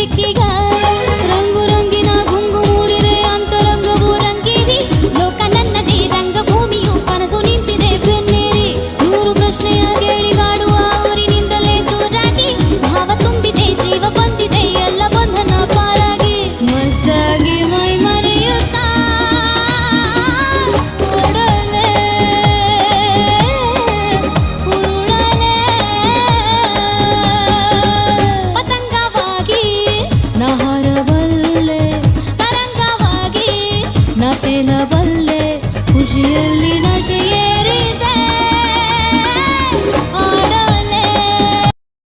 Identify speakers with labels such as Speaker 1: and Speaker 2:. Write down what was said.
Speaker 1: ದಿಕ್ಕಿಗ ರಂಗು ರಂಗಿನ ಗುಂಗು ಮೂಡಿದೆ ಅಂತರಂಗವು ರಂಗೇರಿ ಲೋಕ ನನ್ನದೇ ರಂಗಭೂಮಿಯು ಕನಸು ನಿಂತಿದೆ ಬೆನ್ನೇರಿ ನೂರು ಪ್ರಶ್ನೆಯ ಕೇಳಿಗಾಡುವ ಊರಿನಿಂದಲೇ ದೂರಾಗಿ ಭಾವ ತುಂಬಿದೆ ಜೀವ ಬಂದಿದೆ ಎಲ್ಲ ಬಂಧನ ಪಾರಾಗಿ ಮಸ್ತಾಗಿ ಮೈ ಮರೆಯುತ್ತಾ ಒಡಲೆ ಉರುಳಲೆ ಪತಂಗವಾಗಿ ನಾ ಹಾರಬಲ್ಲೆ ತರಂಗವಾಗಿ ನಾ ತೇಲಬಲ್ಲೆ